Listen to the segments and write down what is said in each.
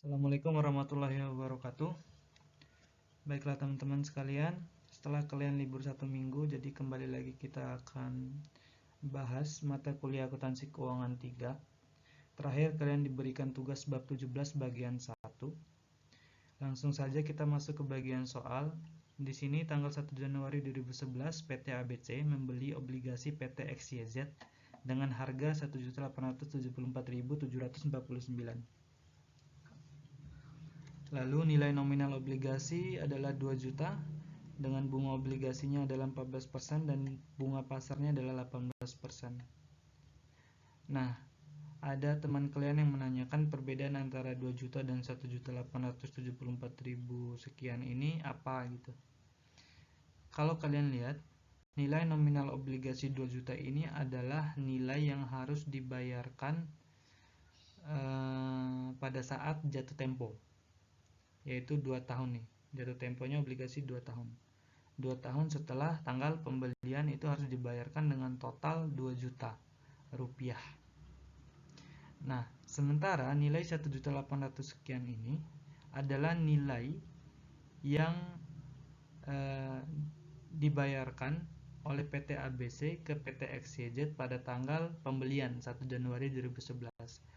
Assalamualaikum warahmatullahi wabarakatuh. Baiklah teman-teman sekalian, setelah kalian libur 1 minggu, jadi kembali lagi kita akan bahas mata kuliah akuntansi keuangan 3. Terakhir kalian diberikan tugas bab 17 bagian 1. Langsung saja kita masuk ke bagian soal. Di sini tanggal 1 Januari 2011 PT ABC membeli obligasi PT XYZ dengan harga 1.874.749. Lalu nilai nominal obligasi adalah 2 juta dengan bunga obligasinya adalah 14% dan bunga pasarnya adalah 18%. Nah, ada teman kalian yang menanyakan perbedaan antara 2 juta dan 1.874.000 sekian ini apa gitu. Kalau kalian lihat, nilai nominal obligasi 2 juta ini adalah nilai yang harus dibayarkan pada saat jatuh tempo, yaitu 2 tahun nih. Jatuh temponya obligasi 2 tahun. 2 tahun setelah tanggal pembelian itu harus dibayarkan dengan total 2 juta rupiah. Nah, sementara nilai 1.800 sekian ini adalah nilai yang dibayarkan oleh PT ABC ke PT XYZ pada tanggal pembelian 1 Januari 2011.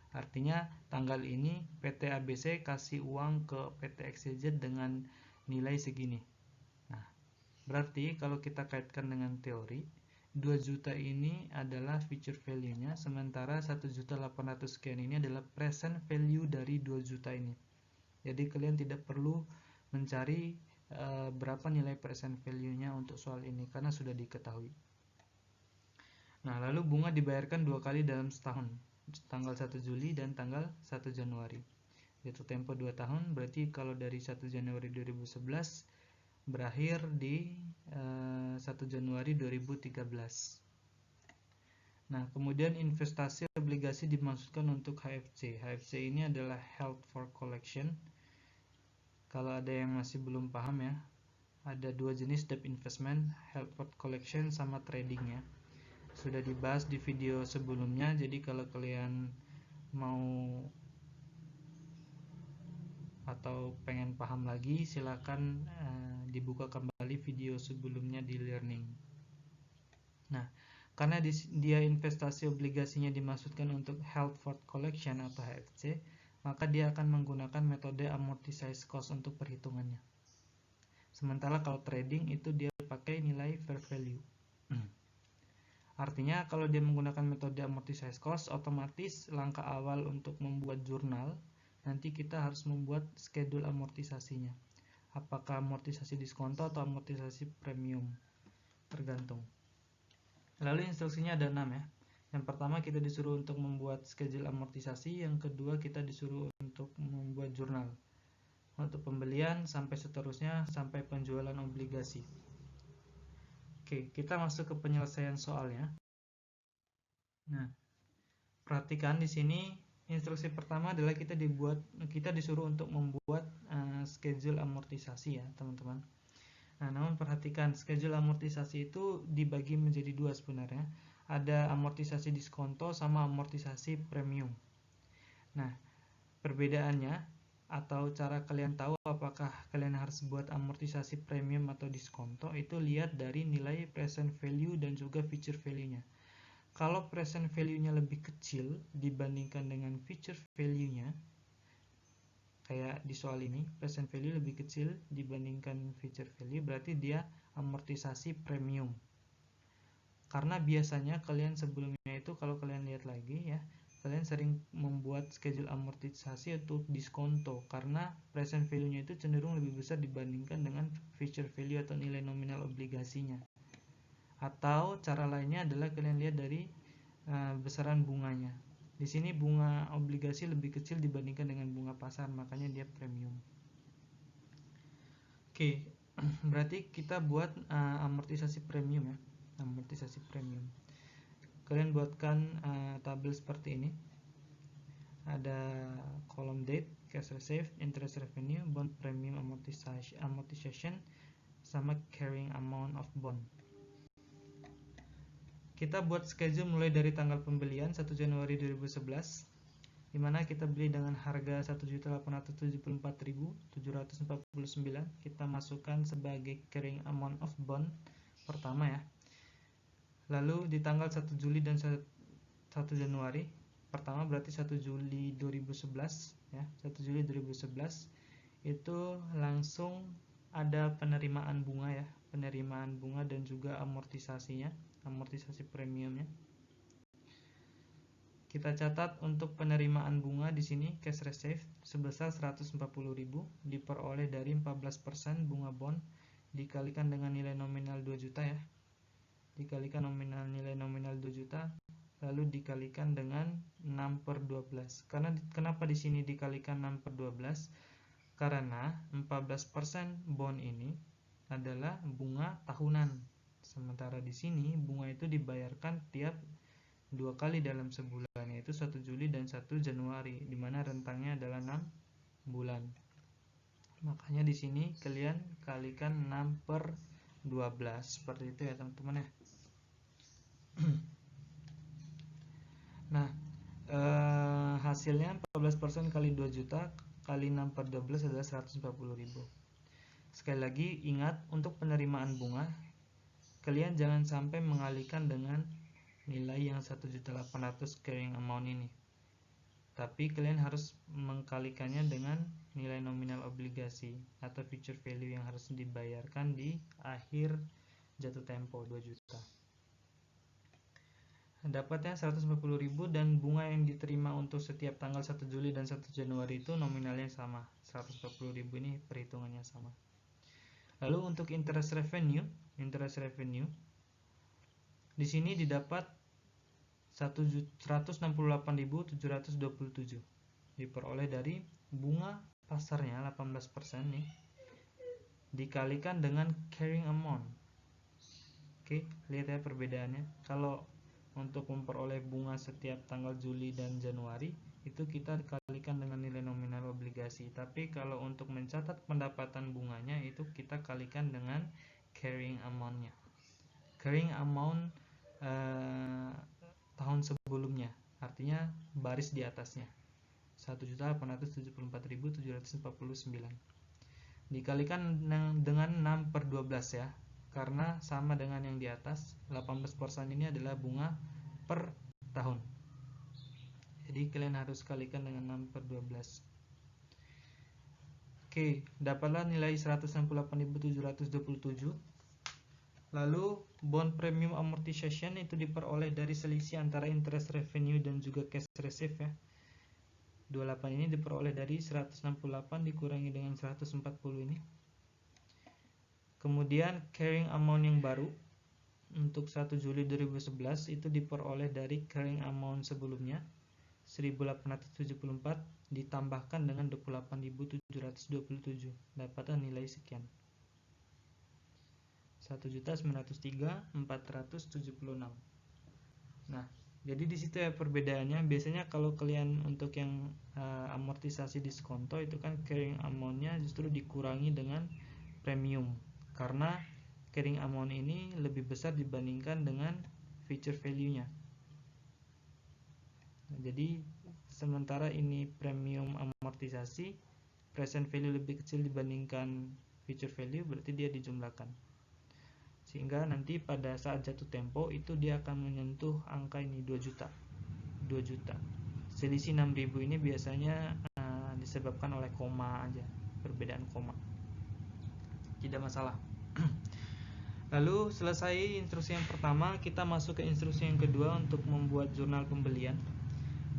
Artinya tanggal ini PT ABC kasih uang ke PT XYZ dengan nilai segini. Nah, berarti kalau kita kaitkan dengan teori, 2 juta ini adalah future value-nya, sementara 1.800 sekian ini adalah present value dari 2 juta ini. Jadi kalian tidak perlu mencari berapa nilai present value-nya untuk soal ini karena sudah diketahui. Nah, lalu bunga dibayarkan 2 kali dalam setahun, tanggal 1 Juli dan tanggal 1 Januari. Jatuh tempo 2 tahun, berarti kalau dari 1 Januari 2011 berakhir di 1 Januari 2013. Nah, kemudian investasi obligasi dimaksudkan untuk HFC. HFC ini adalah held for collection. Kalau ada yang masih belum paham ya, ada 2 jenis debt investment, held for collection sama trading ya. Sudah dibahas di video sebelumnya, jadi kalau kalian mau atau pengen paham lagi, silakan dibuka kembali video sebelumnya di learning. Nah, karena dia investasi obligasinya dimaksudkan untuk held for collection atau HFC, maka dia akan menggunakan metode amortized cost untuk perhitungannya. Sementara kalau trading itu dia pakai nilai fair value. Artinya kalau dia menggunakan metode amortized cost, otomatis langkah awal untuk membuat jurnal, nanti kita harus membuat schedule amortisasinya. Apakah amortisasi diskonto atau amortisasi premium, tergantung. Lalu instruksinya ada 6 ya. Yang pertama kita disuruh untuk membuat schedule amortisasi, yang kedua kita disuruh untuk membuat jurnal untuk pembelian sampai seterusnya sampai penjualan obligasi. Oke, kita masuk ke penyelesaian soalnya. Nah, perhatikan di sini instruksi pertama adalah kita disuruh untuk membuat schedule amortisasi ya, teman-teman. Nah, namun perhatikan schedule amortisasi itu dibagi menjadi 2 sebenarnya. Ada amortisasi diskonto sama amortisasi premium. Nah, perbedaannya atau cara kalian tahu apakah kalian harus buat amortisasi premium atau diskonto itu lihat dari nilai present value dan juga future value-nya. Kalau present value-nya lebih kecil dibandingkan dengan future value-nya, kayak di soal ini, present value lebih kecil dibandingkan future value, berarti dia amortisasi premium. Karena biasanya kalian sebelumnya itu kalau kalian lihat lagi ya, kalian sering membuat schedule amortisasi untuk diskonto karena present value-nya itu cenderung lebih besar dibandingkan dengan future value atau nilai nominal obligasinya. Atau cara lainnya adalah kalian lihat dari besaran bunganya. Di sini bunga obligasi lebih kecil dibandingkan dengan bunga pasar, makanya dia premium. Oke, berarti kita buat amortisasi premium ya, amortisasi premium. Kalian buatkan tabel seperti ini. Ada kolom date, cash received, interest revenue, bond premium amortization, sama carrying amount of bond. Kita buat schedule mulai dari tanggal pembelian 1 Januari 2011 dimana kita beli dengan harga 1.874.749, kita masukkan sebagai carrying amount of bond pertama ya. Lalu di tanggal 1 Juli dan 1 Januari, pertama berarti 1 Juli 2011 ya, 1 Juli 2011 itu langsung ada penerimaan bunga ya, penerimaan bunga dan juga amortisasinya, amortisasi premiumnya. Kita catat untuk penerimaan bunga di sini cash receive sebesar 140.000 diperoleh dari 14% bunga bond dikalikan dengan nilai nominal 2 juta ya. Dikalikan nilai nominal 2 juta lalu dikalikan dengan 6/12. Kenapa di sini dikalikan 6/12? Karena 14% bond ini adalah bunga tahunan. Sementara di sini bunga itu dibayarkan tiap 2 kali dalam sebulan, yaitu 1 Juli dan 1 Januari, di mana rentangnya adalah 6 bulan. Makanya di sini kalian kalikan 6/12 seperti itu ya teman-teman ya. Nah, hasilnya 14% kali 2 juta kali 6/12 adalah 140.000. Sekali lagi ingat, untuk penerimaan bunga kalian jangan sampai mengalihkan dengan nilai yang 1.800.000 carrying amount ini, tapi kalian harus mengkalikannya dengan nilai nominal obligasi atau future value yang harus dibayarkan di akhir jatuh tempo 2 juta. Dapatnya 140.000 dan bunga yang diterima untuk setiap tanggal 1 Juli dan 1 Januari itu nominalnya sama, 140.000 ini perhitungannya sama. Lalu untuk interest revenue di sini didapat 168.727 diperoleh dari bunga pasarnya 18% nih dikalikan dengan carrying amount. Oke, lihat ya perbedaannya. Kalau untuk memperoleh bunga setiap tanggal Juli dan Januari itu kita kalikan dengan nilai nominal obligasi, tapi kalau untuk mencatat pendapatan bunganya itu kita kalikan dengan carrying amount-nya. Carrying amount tahun sebelumnya, artinya baris di atasnya, 1.874.749 dikalikan dengan 6/12 ya, karena sama dengan yang di atas. 18% ini adalah bunga per tahun, jadi kalian harus kalikan dengan 6/12. Oke, dapatlah nilai 168.727. Lalu bond premium amortization itu diperoleh dari selisih antara interest revenue dan juga cash receive ya. 28 ini diperoleh dari 168 dikurangi dengan 140 ini. Kemudian carrying amount yang baru untuk 1 Juli 2011 itu diperoleh dari carrying amount sebelumnya 1.874 ditambahkan dengan 28.727, dapatlah nilai sekian, 1.903.476. Nah, jadi di situ ya perbedaannya. Biasanya kalau kalian untuk yang amortisasi diskonto itu kan carrying amount-nya justru dikurangi dengan premium, karena carrying amount ini lebih besar dibandingkan dengan future value-nya. Nah, jadi sementara ini premium amortisasi, present value lebih kecil dibandingkan future value, berarti dia dijumlahkan, sehingga nanti pada saat jatuh tempo itu dia akan menyentuh angka ini 2 juta. Selisih 6.000 ini biasanya disebabkan oleh koma aja, perbedaan koma, tidak masalah. Lalu selesai instruksi yang pertama, kita masuk ke instruksi yang kedua untuk membuat jurnal pembelian.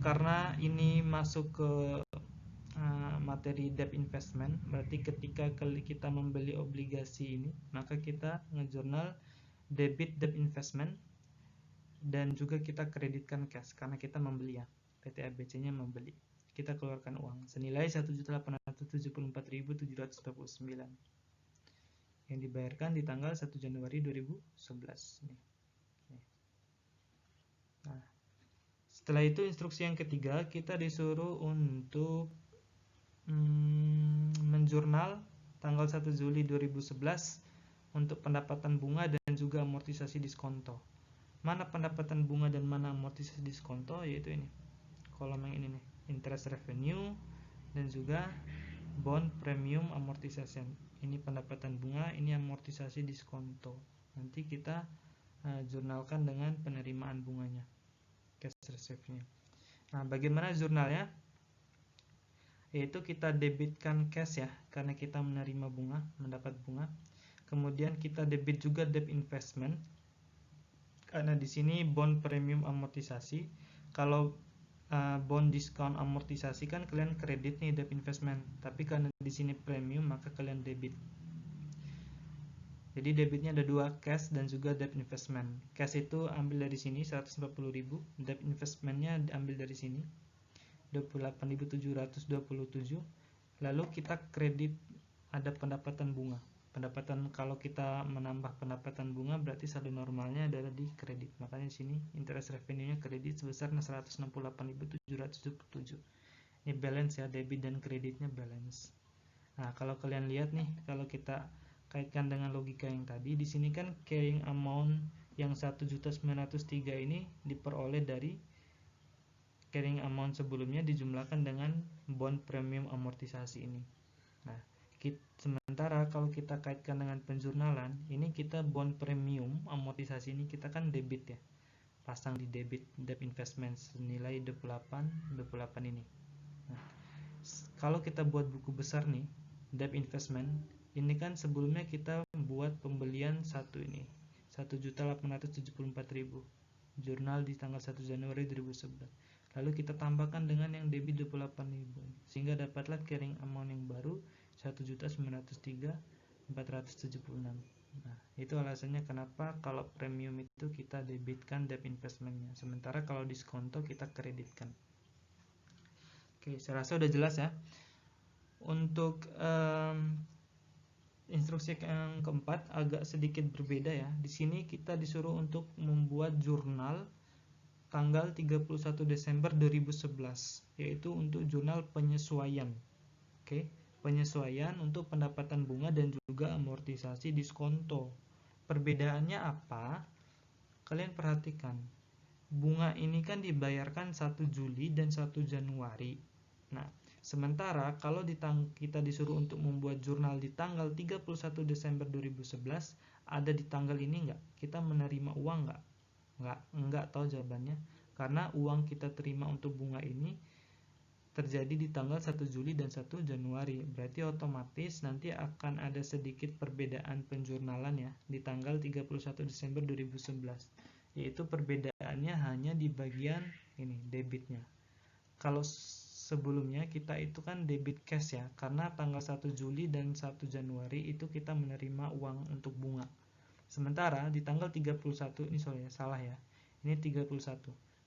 Karena ini masuk ke materi debt investment, berarti ketika kita membeli obligasi ini, maka kita ngejurnal debit debt investment dan juga kita kreditkan cash karena kita membeli ya, PT ABC nya membeli. Kita keluarkan uang senilai 1.874.749 yang dibayarkan di tanggal 1 Januari 2011 nih. Nah, setelah itu instruksi yang ketiga, kita disuruh untuk menjurnal tanggal 1 Juli 2011 untuk pendapatan bunga dan juga amortisasi diskonto. Mana pendapatan bunga dan mana amortisasi diskonto, yaitu ini kolom yang ini nih, interest revenue, dan juga bond premium amortization. Ini pendapatan bunga, ini amortisasi diskonto. Nanti kita jurnalkan dengan penerimaan bunganya, cash reserve-nya. Nah, bagaimana jurnalnya? Yaitu kita debitkan cash ya, karena kita menerima bunga, mendapat bunga. Kemudian kita debit juga debt investment, karena di sini bond premium amortisasi. Kalau bond discount amortisasi kan kalian kredit nih debt investment, tapi karena di sini premium maka kalian debit. Jadi debitnya ada dua, cash dan juga debt investment. Cash itu ambil dari sini 140.000, debt investmentnya diambil dari sini 28.727. Lalu kita kredit ada pendapatan bunga. Pendapatan, kalau kita menambah pendapatan bunga berarti saldo normalnya adalah di kredit. Makanya di sini interest revenue-nya kredit sebesar 168.777. Ini balance ya, debit dan kreditnya balance. Nah, kalau kalian lihat nih, kalau kita kaitkan dengan logika yang tadi, di sini kan carrying amount yang 1.903 ini diperoleh dari carrying amount sebelumnya dijumlahkan dengan bond premium amortisasi ini. Nah, sementara kalau kita kaitkan dengan penjurnalan, ini kita bond premium amortisasi ini kita kan debit ya, pasang di debit debt investment senilai 28 ini. Nah, kalau kita buat buku besar nih, debt investment ini kan sebelumnya kita buat pembelian 1.874.000 jurnal di tanggal 1 Januari 2011. Lalu kita tambahkan dengan yang debit 28.000 sehingga dapatlah carrying amount yang baru 1.903.476. Nah, itu alasannya kenapa kalau premium itu kita debitkan debt investmentnya, sementara kalau diskonto kita kreditkan. Oke, saya rasa udah jelas ya. Untuk instruksi yang keempat agak sedikit berbeda ya. Di sini kita disuruh untuk membuat jurnal tanggal 31 Desember 2011, yaitu untuk jurnal penyesuaian. Oke, penyesuaian untuk pendapatan bunga dan juga amortisasi diskonto. Perbedaannya apa? Kalian perhatikan. Bunga ini kan dibayarkan 1 Juli dan 1 Januari. Nah, sementara kalau kita disuruh untuk membuat jurnal di tanggal 31 Desember 2011, ada di tanggal ini enggak? Kita menerima uang enggak? Enggak tahu jawabannya. Karena uang kita terima untuk bunga ini terjadi di tanggal 1 Juli dan 1 Januari. Berarti otomatis nanti akan ada sedikit perbedaan penjurnalan ya di tanggal 31 Desember 2011. Yaitu perbedaannya hanya di bagian ini, debitnya. Kalau sebelumnya kita itu kan debit cash ya, karena tanggal 1 Juli dan 1 Januari itu kita menerima uang untuk bunga. Sementara di tanggal 31, ini salah ya, ini 31.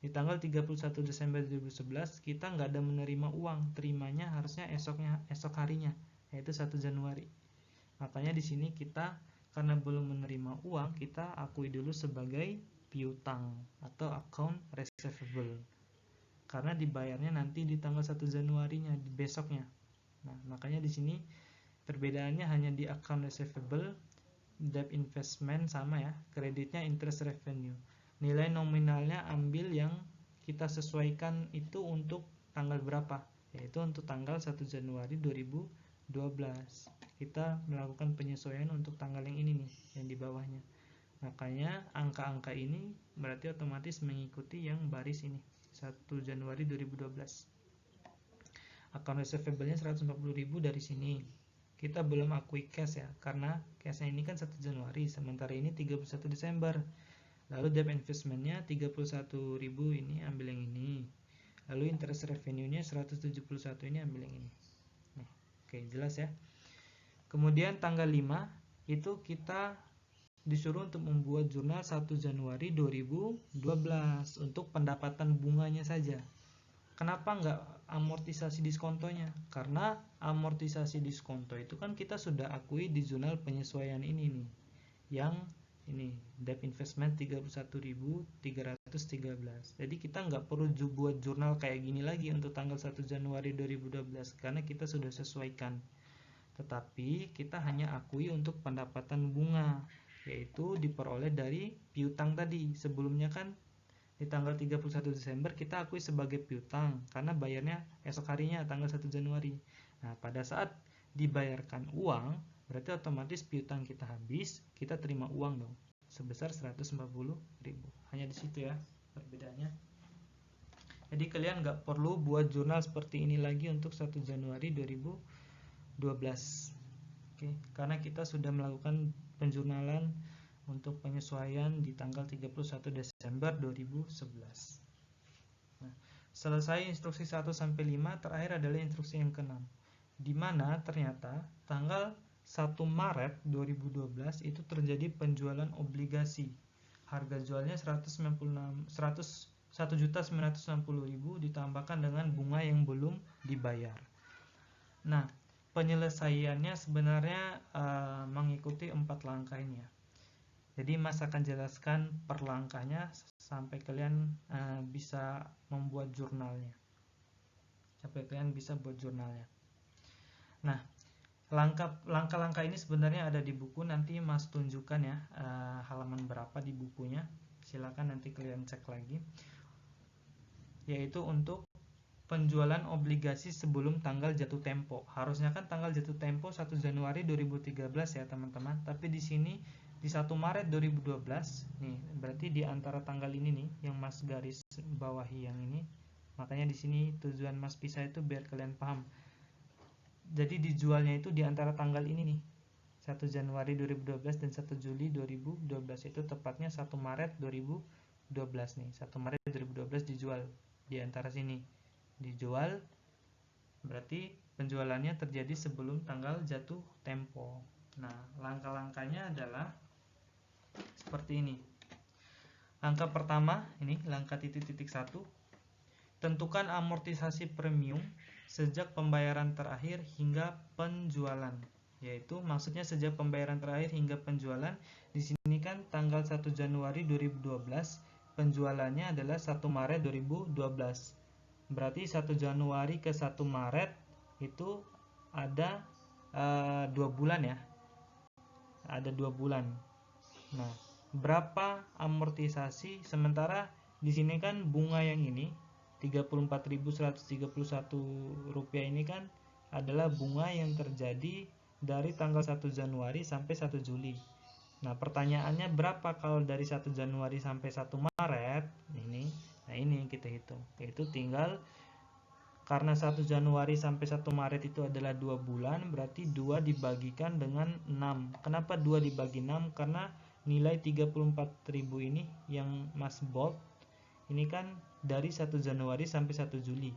Di tanggal 31 Desember 2011 kita nggak ada menerima uang, terimanya harusnya esok harinya, yaitu 1 Januari. Makanya di sini kita karena belum menerima uang, kita akui dulu sebagai piutang atau account receivable. Karena dibayarnya nanti di tanggal 1 Januarinya, di besoknya. Nah, makanya di sini perbedaannya hanya di account receivable, debt investment sama ya, kreditnya interest revenue. Nilai nominalnya ambil yang kita sesuaikan itu untuk tanggal berapa? Yaitu untuk tanggal 1 Januari 2012. Kita melakukan penyesuaian untuk tanggal yang ini nih, yang di bawahnya. Makanya angka-angka ini berarti otomatis mengikuti yang baris ini, 1 Januari 2012. Account receivable-nya 140.000 dari sini. Kita belum akui cash ya, karena cashnya ini kan 1 Januari, sementara ini 31 Desember. Lalu debt investment-nya 31.000 ini ambil yang ini. Lalu interest revenue-nya 171 ini ambil yang ini. Nah, oke, jelas ya. Kemudian tanggal 5 itu kita disuruh untuk membuat jurnal 1 Januari 2012 untuk pendapatan bunganya saja. Kenapa enggak amortisasi diskontonya? Karena amortisasi diskonto itu kan kita sudah akui di jurnal penyesuaian ini nih. Yang ini debt investment 31.313. Jadi kita nggak perlu buat jurnal kayak gini lagi untuk tanggal 1 Januari 2012 karena kita sudah sesuaikan. Tetapi kita hanya akui untuk pendapatan bunga, yaitu diperoleh dari piutang tadi. Sebelumnya kan di tanggal 31 Desember kita akui sebagai piutang karena bayarnya esok harinya tanggal 1 Januari. Nah, pada saat dibayarkan uang, berarti otomatis piutang kita habis, kita terima uang dong sebesar 140.000. Hanya di situ ya perbedaannya. Jadi kalian nggak perlu buat jurnal seperti ini lagi untuk 1 Januari 2012. Oke, karena kita sudah melakukan penjurnalan untuk penyesuaian di tanggal 31 Desember 2011. Nah, selesai instruksi 1 sampai 5, terakhir adalah instruksi yang ke-6. Di mana ternyata tanggal 1 Maret 2012 itu terjadi penjualan obligasi. Harga jualnya 1.960.000 ditambahkan dengan bunga yang belum dibayar. Nah, penyelesaiannya sebenarnya mengikuti 4 langkah ini ya. Jadi Mas akan jelaskan per langkahnya sampai kalian bisa membuat jurnalnya. Nah, langkah-langkah ini sebenarnya ada di buku, nanti Mas tunjukkan ya halaman berapa di bukunya. Silakan nanti kalian cek lagi. Yaitu untuk penjualan obligasi sebelum tanggal jatuh tempo. Harusnya kan tanggal jatuh tempo 1 Januari 2013 ya teman-teman. Tapi di sini di 1 Maret 2012 nih, berarti di antara tanggal ini nih yang Mas garis bawahi yang ini. Makanya di sini tujuan Mas pisah itu biar kalian paham. Jadi dijualnya itu di antara tanggal ini nih. 1 Januari 2012 dan 1 Juli 2012, itu tepatnya 1 Maret 2012 nih. 1 Maret 2012 dijual di antara sini. Dijual berarti penjualannya terjadi sebelum tanggal jatuh tempo. Nah, langkah-langkahnya adalah seperti ini. Langkah pertama, ini langkah titik-titik 1. Tentukan amortisasi premium sejak pembayaran terakhir hingga penjualan. Yaitu maksudnya sejak pembayaran terakhir hingga penjualan. Di sini kan tanggal 1 Januari 2012, penjualannya adalah 1 Maret 2012. Berarti 1 Januari ke 1 Maret itu ada 2 bulan ya. Ada 2 bulan. Nah, berapa amortisasi? Sementara di sini kan bunga yang ini 34.131 rupiah ini kan adalah bunga yang terjadi dari tanggal 1 Januari sampai 1 Juli. Nah, pertanyaannya berapa kalau dari 1 Januari sampai 1 Maret ini? Nah, ini yang kita hitung. Yaitu tinggal karena 1 Januari sampai 1 Maret itu adalah 2 bulan, berarti 2 dibagikan dengan 6. Kenapa 2 dibagi 6? Karena nilai 34.000 ini yang Mas bold, ini kan dari 1 Januari sampai 1 Juli,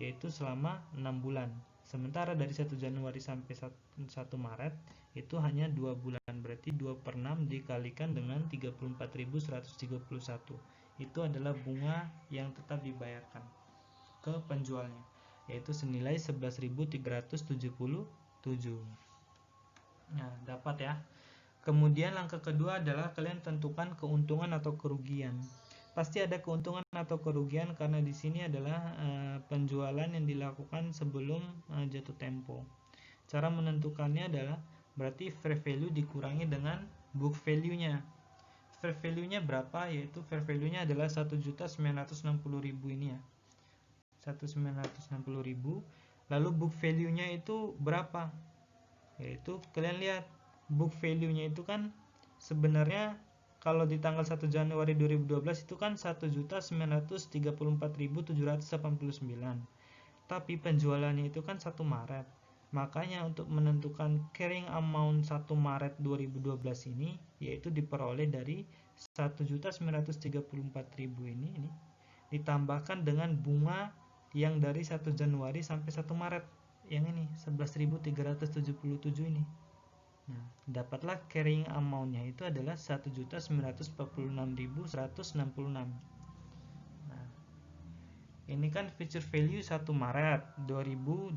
yaitu selama 6 bulan. Sementara dari 1 Januari sampai 1 Maret itu hanya 2 bulan, berarti 2 per 6 dikalikan dengan 34.131. Itu adalah bunga yang tetap dibayarkan ke penjualnya, yaitu senilai 11.377. Nah, dapat ya. Kemudian langkah kedua adalah kalian tentukan keuntungan atau kerugian. Pasti ada keuntungan atau kerugian karena di sini adalah penjualan yang dilakukan sebelum jatuh tempo. Cara menentukannya adalah berarti fair value dikurangi dengan book value-nya. Fair value-nya berapa? Yaitu fair value-nya adalah 1.960.000 ini ya. 1.960.000. Lalu book value-nya itu berapa? Yaitu kalian lihat book value-nya itu kan sebenarnya kalau di tanggal 1 Januari 2012 itu kan 1.934.789. Tapi penjualannya itu kan 1 Maret. Makanya untuk menentukan carrying amount 1 Maret 2012 ini yaitu diperoleh dari 1.934.000 ini ditambahkan dengan bunga yang dari 1 Januari sampai 1 Maret yang ini 11.377 ini. Nah, dapatlah carrying amount-nya itu adalah 1.946.166. Nah, ini kan future value 1 Maret 2012.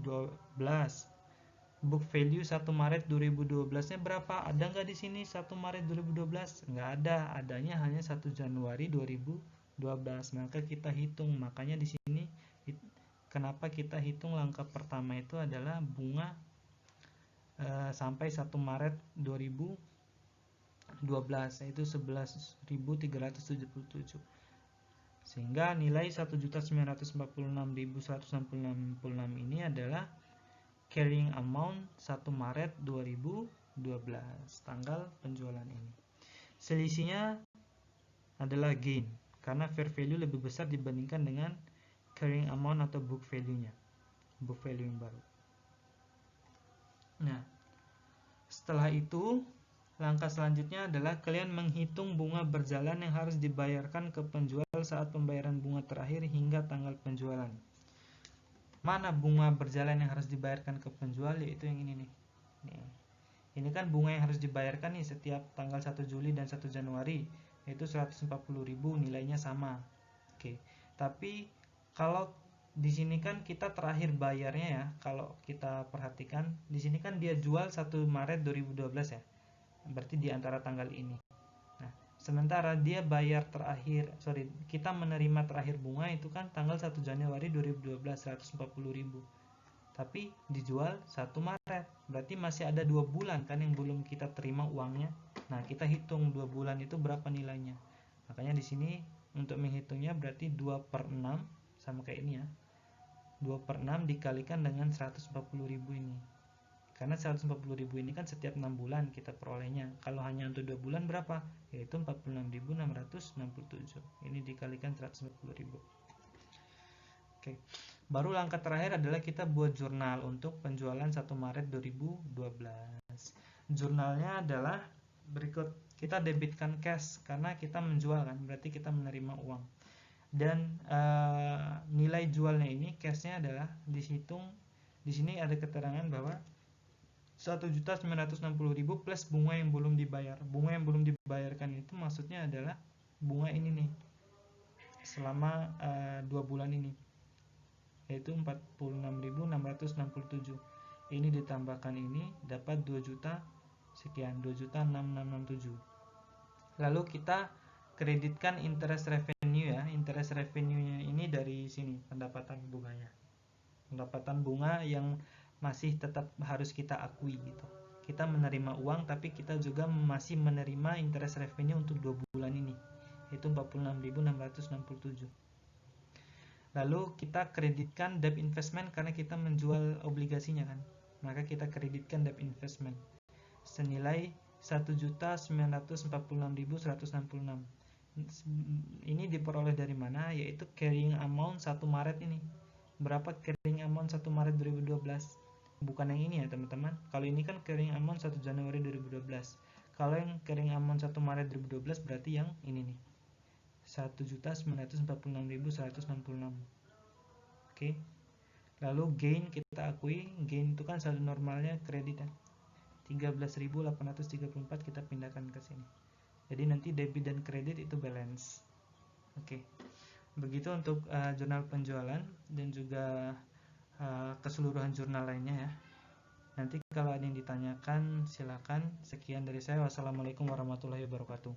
Book value 1 Maret 2012-nya berapa? Ada nggak di sini 1 Maret 2012? Nggak ada, adanya hanya 1 Januari 2012. Maka kita hitung, makanya di sini kenapa kita hitung langkah pertama itu adalah bunga sampai 1 Maret 2012, yaitu 11.377. Sehingga nilai 1.946.166 ini adalah carrying amount 1 Maret 2012, tanggal penjualan ini. Selisihnya adalah gain, karena fair value lebih besar dibandingkan dengan carrying amount atau book value-nya, book value yang baru. Nah, setelah itu langkah selanjutnya adalah kalian menghitung bunga berjalan yang harus dibayarkan ke penjual saat pembayaran bunga terakhir hingga tanggal penjualan. Mana bunga berjalan yang harus dibayarkan ke penjual? Yaitu yang ini nih. Ini kan bunga yang harus dibayarkan nih setiap tanggal 1 Juli dan 1 Januari, yaitu 140.000, nilainya sama. Oke. Tapi kalau di sini kan kita terakhir bayarnya ya, kalau kita perhatikan di sini kan dia jual 1 Maret 2012 ya. Berarti di antara tanggal ini. Nah, sementara dia bayar terakhir, kita menerima terakhir bunga itu kan tanggal 1 Januari 2012, 140.000. Tapi dijual 1 Maret. Berarti masih ada 2 bulan kan yang belum kita terima uangnya. Nah, kita hitung 2 bulan itu berapa nilainya. Makanya di sini untuk menghitungnya berarti 2/6 sama kayak ini ya. 2/6 dikalikan dengan 140.000 ini. Karena 140.000 ini kan setiap 6 bulan kita perolehnya. Kalau hanya untuk 2 bulan berapa? Yaitu 46.667. Ini dikalikan 140.000. Oke. Baru langkah terakhir adalah kita buat jurnal untuk penjualan 1 Maret 2012. Jurnalnya adalah berikut. Kita debitkan cash karena kita menjual kan, berarti kita menerima uang. Dan nilai jualnya ini cashnya adalah dihitung. Di sini ada keterangan bahwa 1.960.000 plus bunga yang belum dibayar. Bunga yang belum dibayarkan itu maksudnya adalah bunga ini nih, selama 2 bulan ini, yaitu 46.667. Ini ditambahkan ini dapat 2 juta sekian, 2.667. Lalu kita kreditkan interest revenue ya. Interest revenue-nya ini dari sini, pendapatan bunganya. Pendapatan bunga yang masih tetap harus kita akui gitu. Kita menerima uang tapi kita juga masih menerima interest revenue untuk 2 bulan ini, yaitu 46.667. Lalu kita kreditkan debt investment karena kita menjual obligasinya kan. Maka kita kreditkan debt investment senilai 1.946.166. Ini diperoleh dari mana? Yaitu carrying amount 1 Maret ini. Berapa carrying amount 1 Maret 2012? Bukan yang ini ya teman-teman. Kalau ini kan carrying amount 1 Januari 2012. Kalau yang carrying amount 1 Maret 2012 berarti yang ini nih, 1.946.166. Oke. Lalu gain kita akui, gain itu kan saldo normalnya kredit ya. 13.834 kita pindahkan ke sini. Jadi nanti debit dan kredit itu balance. Oke. Begitu untuk jurnal penjualan dan juga keseluruhan jurnal lainnya ya. Nanti kalau ada yang ditanyakan silakan. Sekian dari saya. Wassalamualaikum warahmatullahi wabarakatuh.